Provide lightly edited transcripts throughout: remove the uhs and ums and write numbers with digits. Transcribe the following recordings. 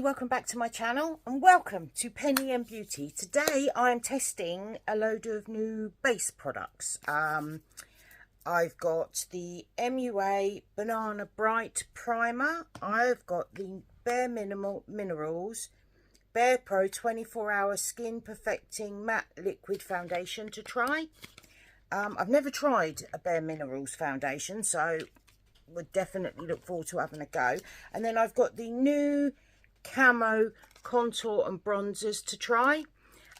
welcome back to my channel and welcome to PENNYM Beauty. Today I am testing a load of new base products. I've got the MUA Banana Bright Primer. I've got the BareMinerals Barepro 24-hour Skin Perfecting Matte Liquid Foundation to try. I've never tried a BareMinerals foundation, so would definitely look forward to having a go. And then I've got the new Camo Contour and Bronzers to try.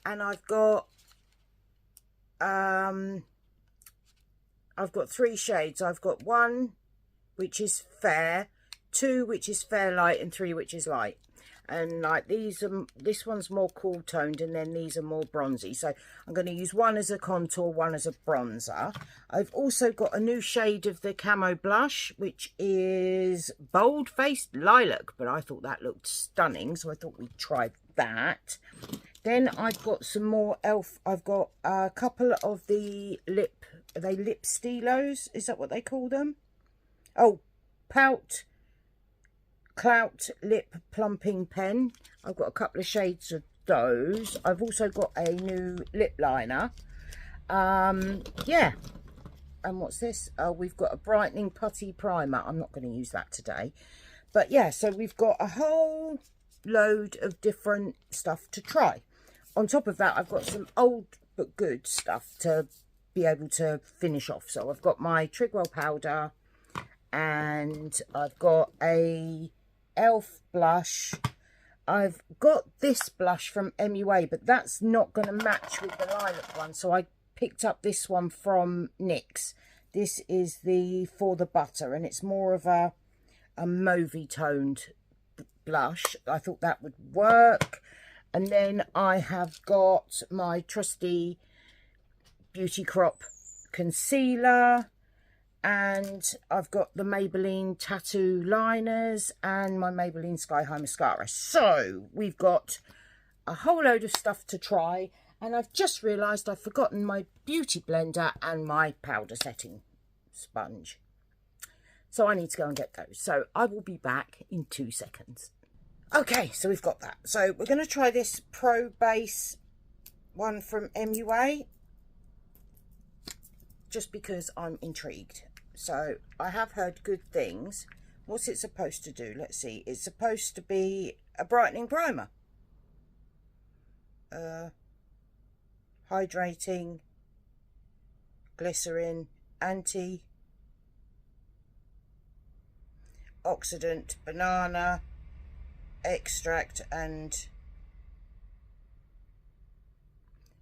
And I've got three shades. I've got one which is fair, two which is fair light, and three which is light. And like these are, this one's more cool toned, and then these are more bronzy. So I'm going to use one as a contour, one as a bronzer. I've also got a new shade of the Camo Blush, which is Bold Faced Lilac, but I thought that looked stunning, so I thought we'd try that. Then I've got some more e.l.f. I've got a couple of the lip stilos, is that what they call them? Oh, Clout Lip Plumping Pen. I've got a couple of shades of those. I've also got a new lip liner. Yeah. And what's this? Oh, we've got a brightening putty primer. I'm not going to use that today. But yeah, so we've got a whole load of different stuff to try. On top of that, I've got some old but good stuff to be able to finish off. So I've got my Trigwell powder, and I've got a e.l.f. blush. I've got this blush from MUA, but that's not going to match with the lilac one, so I picked up this one from NYX. This is the For the Butter, and it's more of a mauvey toned blush. I thought that would work. And then I have got my trusty Beauty Crop concealer, and I've got the Maybelline Tattoo liners and my Maybelline Sky High mascara. So we've got a whole load of stuff to try, and I've just realised I've forgotten my beauty blender and my powder setting sponge. So I need to go and get those. So I will be back in 2 seconds. Okay, so we've got that. So we're going to try this Pro Base one from MUA, just because I'm intrigued. So I have heard good things. What's it supposed to do? Let's see. It's supposed to be a brightening primer. Hydrating, glycerin, anti-oxidant, banana extract, and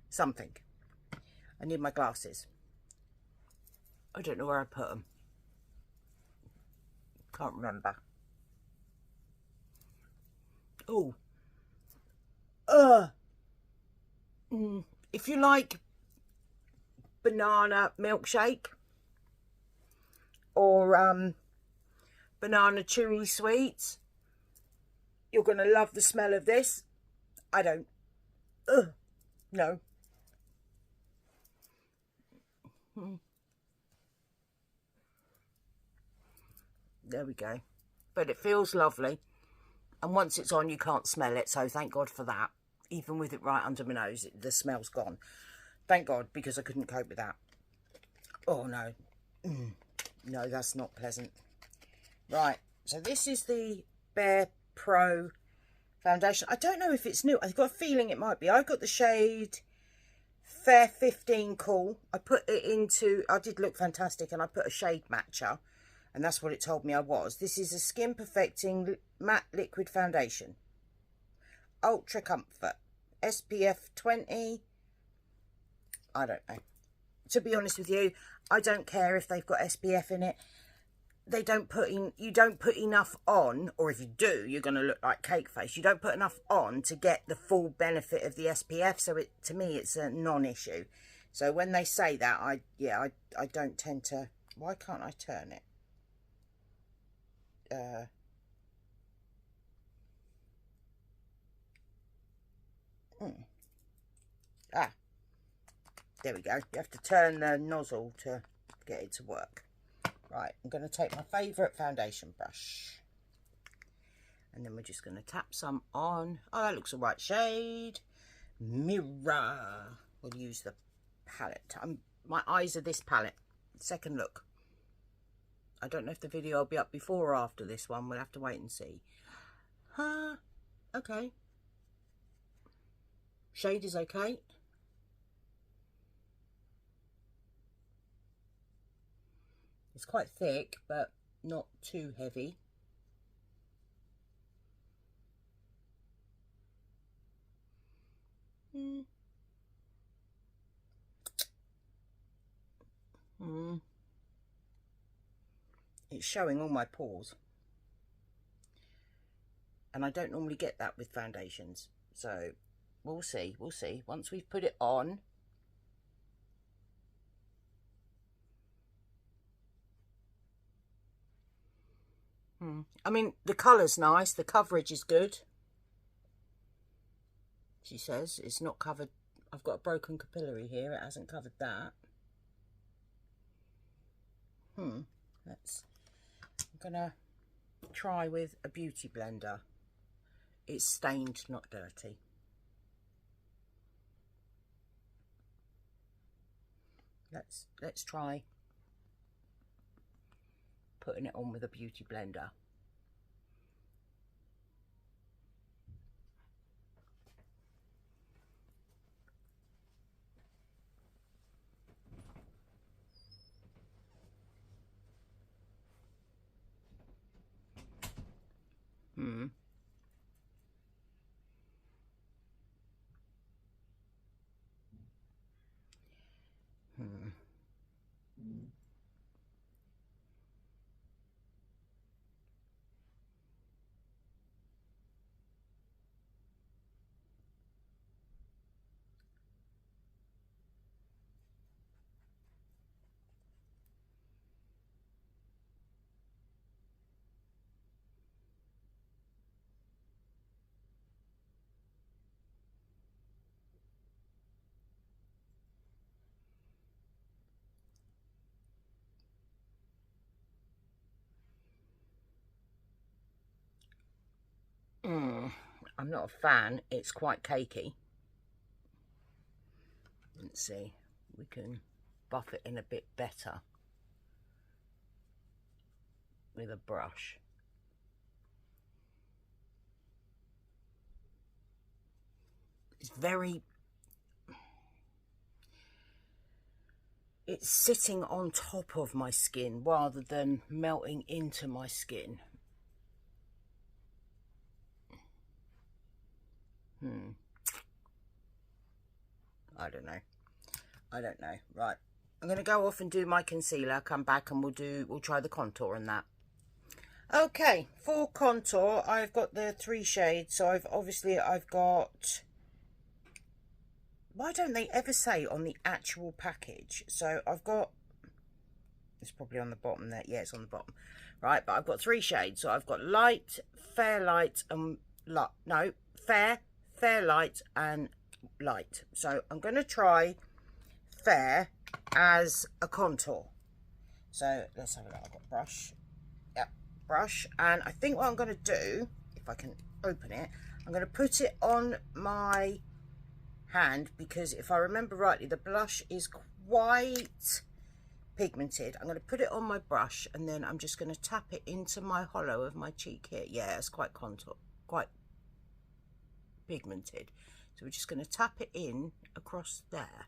something. I need my glasses. I don't know where I put them. Can't remember. Oh. If you like banana milkshake or banana chewy sweets, you're going to love the smell of this. I don't. No. There we go. But it feels lovely. And once it's on, you can't smell it. So thank God for that. Even with it right under my nose, the smell's gone. Thank God, because I couldn't cope with that. Oh, no. No, that's not pleasant. Right. So this is the Barepro foundation. I don't know if it's new. I've got a feeling it might be. I've got the shade Fair 15 Cool. I put it into... I did look fantastic, and I put a shade matcher. And that's what it told me I was. This is a Skin Perfecting Matte Liquid Foundation. Ultra Comfort. SPF 20. I don't know. To be honest with you, I don't care if they've got SPF in it. They don't put in... You don't put enough on, or if you do, you're going to look like cake face. You don't put enough on to get the full benefit of the SPF. So to me, it's a non-issue. So when they say that, I don't tend to... Why can't I turn it? There we go. You have to turn the nozzle to get it to work. Right, I'm going to take my favourite foundation brush. And then we're just going to tap some on. Oh, that looks the right shade. Mirror. We'll use the palette. My eyes are this palette. Second look. I don't know if the video will be up before or after this one. We'll have to wait and see. Okay. Shade is okay. It's quite thick, but not too heavy. It's showing all my pores. And I don't normally get that with foundations. So we'll see. We'll see. Once we've put it on. I mean, the colour's nice. The coverage is good. She says it's not covered. I've got a broken capillary here. It hasn't covered that. I'm gonna try with a beauty blender. It's stained, not dirty. Let's try putting it on with a beauty blender. I'm not a fan. It's quite cakey. Let's see. We can buff it in a bit better with a brush. It's very... It's sitting on top of my skin rather than melting into my skin. I don't know. Right, I'm going to go off and do my concealer, come back and we'll try the contour on that. Okay, for contour, I've got the 3 shades. So I've got... Why don't they ever say on the actual package? So I've got... It's probably on the bottom there. Yeah, it's on the bottom. Right, but I've got 3 shades. So I've got light, fair, light, and... No, fair, light, and light. So I'm going to try fair as a contour. So let's have a look. I've got a brush. Yep, brush. And I think what I'm going to do, if I can open it, I'm going to put it on my hand, because if I remember rightly, the blush is quite pigmented. I'm going to put it on my brush, and then I'm just going to tap it into my hollow of my cheek here. Yeah, it's quite contour, quite pigmented. So we're just going to tap it in across there.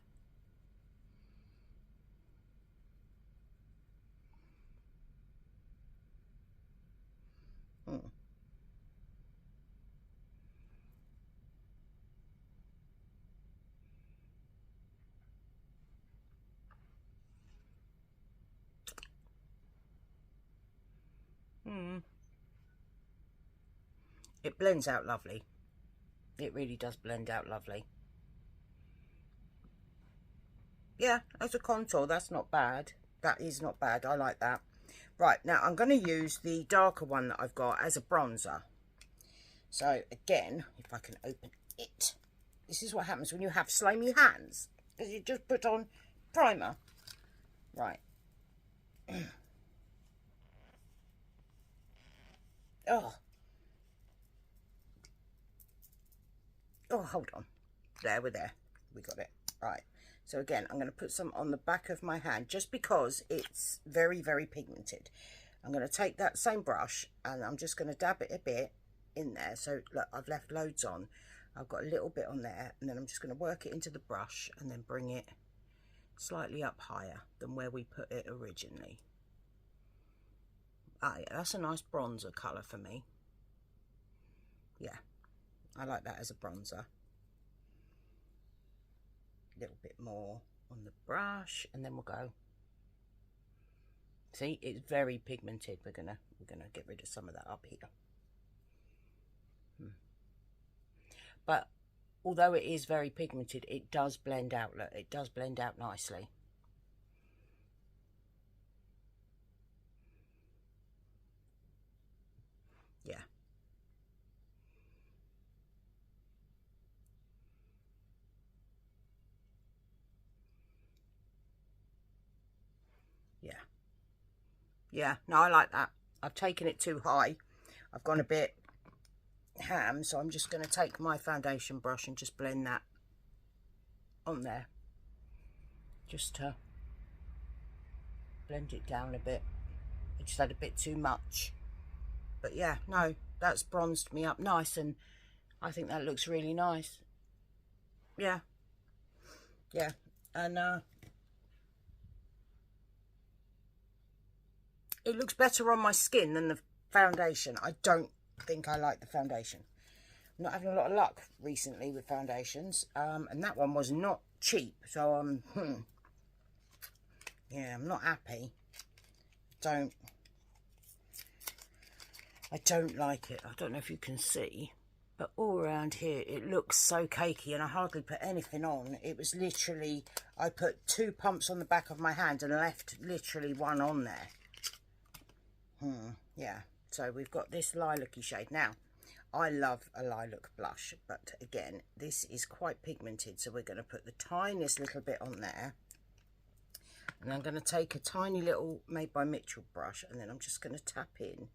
It blends out lovely. It really does blend out lovely. Yeah, as a contour, that's not bad. That is not bad. I like that. Right, now I'm going to use the darker one that I've got as a bronzer. So again, if I can open it, this is what happens when you have slimy hands, because you just put on primer. Right. Oh, Oh, hold on. There, we're there. We got it. Right. So again, I'm going to put some on the back of my hand just because it's very, very pigmented. I'm going to take that same brush and I'm just going to dab it a bit in there. So look, I've left loads on. I've got a little bit on there, and then I'm just going to work it into the brush and then bring it slightly up higher than where we put it originally. Ah, yeah, that's a nice bronzer colour for me. Yeah, I like that as a bronzer. A little bit more on the brush, and then we'll go. See, it's very pigmented. We're gonna get rid of some of that up here. But although it is very pigmented, it does blend out. Look, it does blend out nicely. Yeah. Yeah. Yeah, no, I like that. I've taken it too high. I've gone a bit ham, so I'm just going to take my foundation brush and just blend that on there. Just to blend it down a bit. I just had a bit too much. But yeah, no, that's bronzed me up nice, and I think that looks really nice. Yeah. Yeah. And it looks better on my skin than the foundation. I don't think I like the foundation. I'm not having a lot of luck recently with foundations, and that one was not cheap, so yeah, I'm not happy. I don't like it. I don't know if you can see, but all around here it looks so cakey, and I hardly put anything on. It was literally, I put 2 pumps on the back of my hand and left literally 1 on there. Yeah, so we've got this lilac-y shade. Now, I love a lilac blush, but again, this is quite pigmented, so we're going to put the tiniest little bit on there. And I'm going to take a tiny little Made by Mitchell brush, and then I'm just going to tap in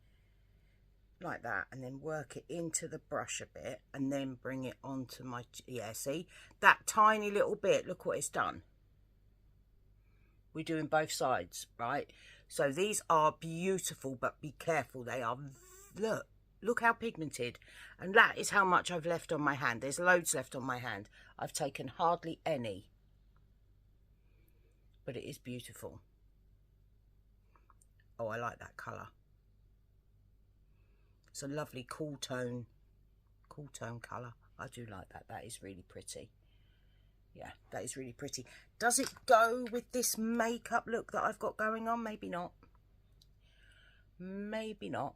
like that, and then work it into the brush a bit, and then bring it onto my, yeah, see? That tiny little bit, look what it's done. We're doing both sides, right? So these are beautiful, but be careful. They are, look how pigmented. And that is how much I've left on my hand. There's loads left on my hand. I've taken hardly any. But it is beautiful. Oh, I like that colour. It's a lovely cool tone colour. I do like that. That is really pretty. Yeah, that is really pretty. Does it go with this makeup look that I've got going on? Maybe not. Maybe not.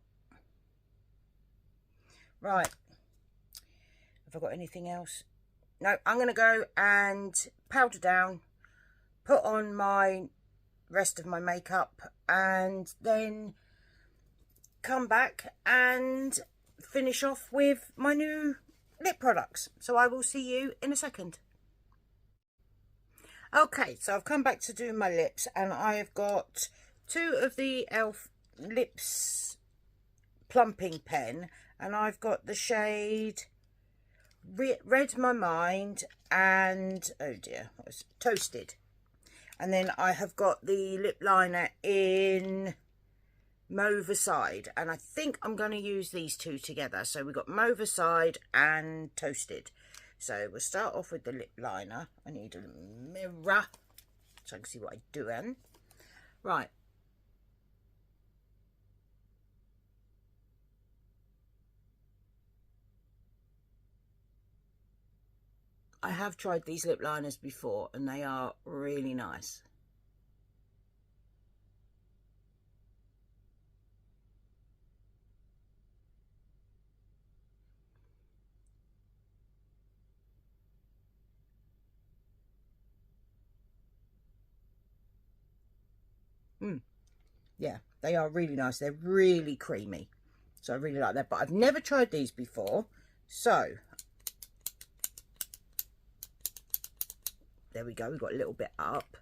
Right. Have I got anything else? No, I'm going to go and powder down, put on my rest of my makeup, and then come back and finish off with my new lip products. So I will see you in a second. Okay, so I've come back to do my lips, and I have got 2 of the e.l.f. lips plumping pen, and I've got the shade Read My Mind and, oh dear, what was it? Toasted. And then I have got the lip liner in Mauve Aside, and I think I'm going to use these 2 together. So we've got Mauve Aside and Toasted. So we'll start off with the lip liner. I need a mirror so I can see what I'm doing. Right. I have tried these lip liners before, and they are really nice. Yeah, they are really nice. They're really creamy. So I really like that. But I've never tried these before. So there we go. We've got a little bit up.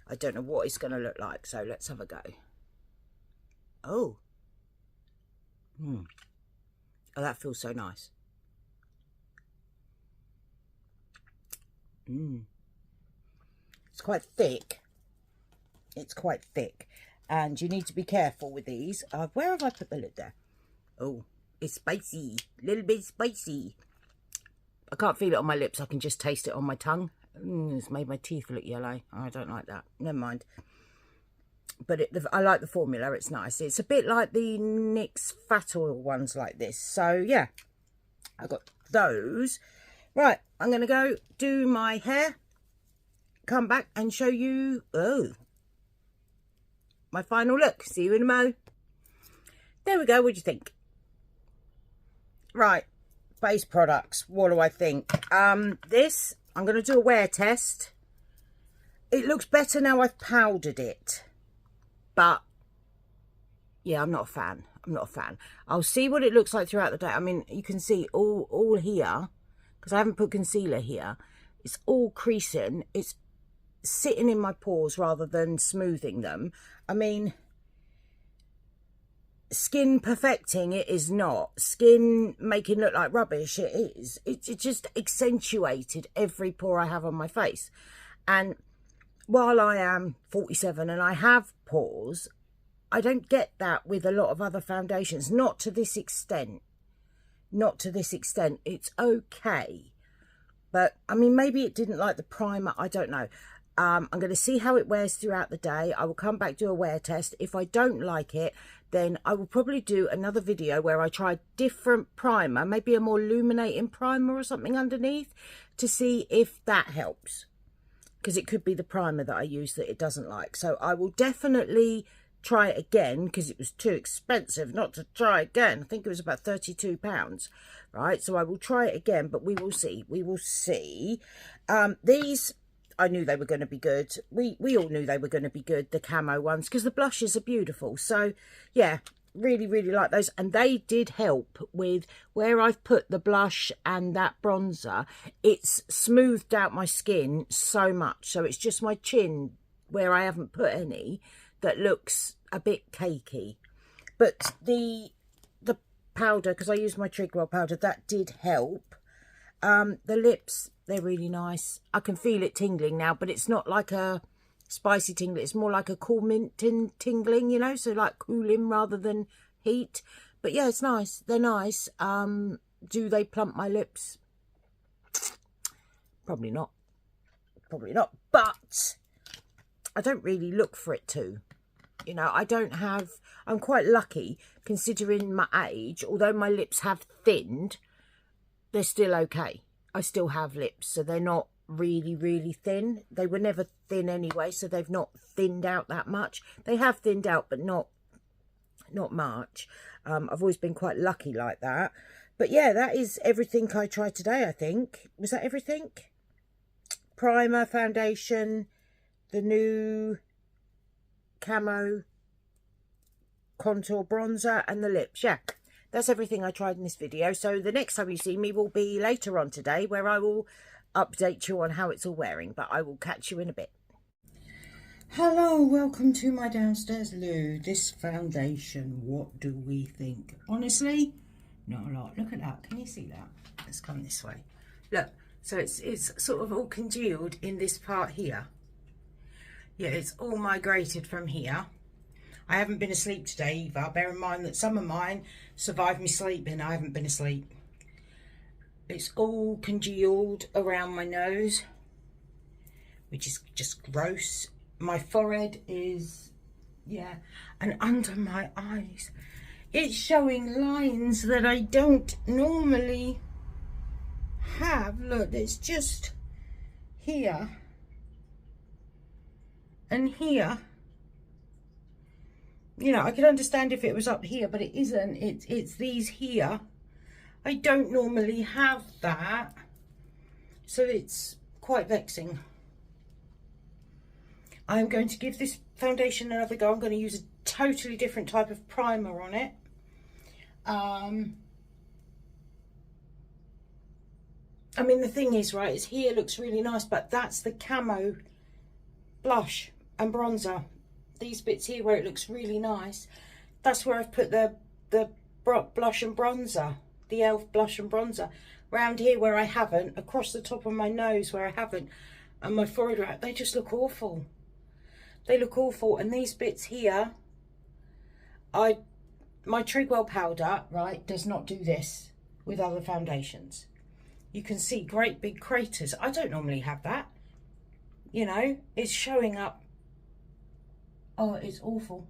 I don't know what it's going to look like. So let's have a go. Oh. Oh, that feels so nice. It's quite thick. It's quite thick. And you need to be careful with these. Where have I put the lid there? Oh, it's spicy. A little bit spicy. I can't feel it on my lips. I can just taste it on my tongue. It's made my teeth look yellow. I don't like that. Never mind. But I like the formula. It's nice. It's a bit like the NYX Fat Oil ones like this. So, yeah. I got those. Right. I'm going to go do my hair. Come back and show you, my final look. See you in a mo. There we go. What do you think? Right. Base products. What do I think? This, I'm going to do a wear test. It looks better now I've powdered it. But, yeah, I'm not a fan. I'm not a fan. I'll see what it looks like throughout the day. I mean, you can see all here, because I haven't put concealer here. It's all creasing. It's sitting in my pores rather than smoothing them. I mean, skin perfecting, it is not. Skin making look like rubbish, it is. It just accentuated every pore I have on my face. And while I am 47 and I have pores, I don't get that with a lot of other foundations. Not to this extent. Not to this extent. It's okay. But, I mean, maybe it didn't like the primer. I don't know. I'm going to see how it wears throughout the day. I will come back, do a wear test. If I don't like it, then I will probably do another video where I try a different primer, maybe a more illuminating primer or something underneath, to see if that helps. Because it could be the primer that I use that it doesn't like. So I will definitely try it again, because it was too expensive not to try again. I think it was about £32, right? So I will try it again, but we will see. We will see. These, I knew they were going to be good. We all knew they were going to be good, the camo ones, because the blushes are beautiful. So, yeah, really, really like those. And they did help with where I've put the blush and that bronzer. It's smoothed out my skin so much. So it's just my chin where I haven't put any that looks a bit cakey. But the powder, because I used my Trigwell powder, that did help. The lips, they're really nice. I can feel it tingling now, but it's not like a spicy tingling. It's more like a cool mint tingling, you know, so like cooling rather than heat. But yeah, it's nice. They're nice. Do they plump my lips? Probably not. Probably not. But I don't really look for it to. You know, I'm quite lucky considering my age. Although my lips have thinned, they're still okay. I still have lips, so they're not really, really thin. They were never thin anyway, so they've not thinned out that much. They have thinned out, but not much. I've always been quite lucky like that. But yeah, that is everything I tried today, I think. Was that everything? Primer, foundation, the new camo contour bronzer, and the lips. Yeah. That's everything I tried in this video. So the next time you see me will be later on today, where I will update you on how it's all wearing. But I will catch you in a bit. Hello, welcome to my downstairs loo. This foundation, what do we think? Honestly, not a lot. Look at that. Can you see that? Let's come this way. Look, so it's sort of all congealed in this part here. Yeah, it's all migrated from here. I haven't been asleep today either. Bear in mind that some of mine survived me sleeping. I haven't been asleep. It's all congealed around my nose, which is just gross. My forehead is, yeah, and under my eyes, it's showing lines that I don't normally have. Look, it's just here and here. You know, I could understand if it was up here, but it isn't. It's these here. I don't normally have that, so it's quite vexing. I'm going to give this foundation another go. I'm going to use a totally different type of primer on it. I mean, the thing is, right, is here looks really nice, but that's the camo blush and bronzer. These bits here where it looks really nice, that's where I've put the blush and bronzer. the e.l.f. blush and bronzer. Round here where I haven't, across the top of my nose where I haven't, and my forehead wrap, they just look awful. They look awful. And these bits here, my Trigwell powder, right, does not do this with other foundations. You can see great big craters. I don't normally have that. You know, it's showing up. Oh, it's awful.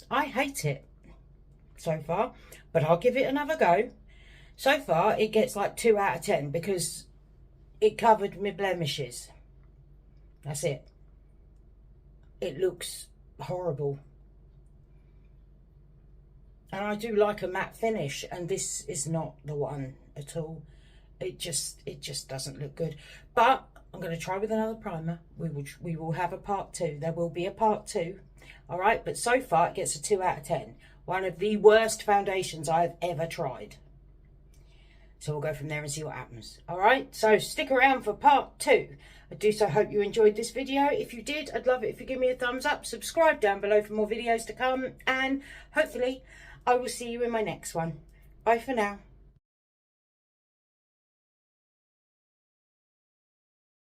I hate it so far, but I'll give it another go. So far, it gets like 2 out of 10 because it covered my blemishes. That's it. It looks horrible. And I do like a matte finish, and this is not the one at all. It just doesn't look good. But I'm going to try with another primer. We will have a part 2. There will be a part 2. All right, but so far it gets a 2 out of 10. One of the worst foundations I've ever tried. So we'll go from there and see what happens. All right, so stick around for part 2. I do so hope you enjoyed this video. If you did, I'd love it if you give me a thumbs up. Subscribe down below for more videos to come. And hopefully I will see you in my next one. Bye for now.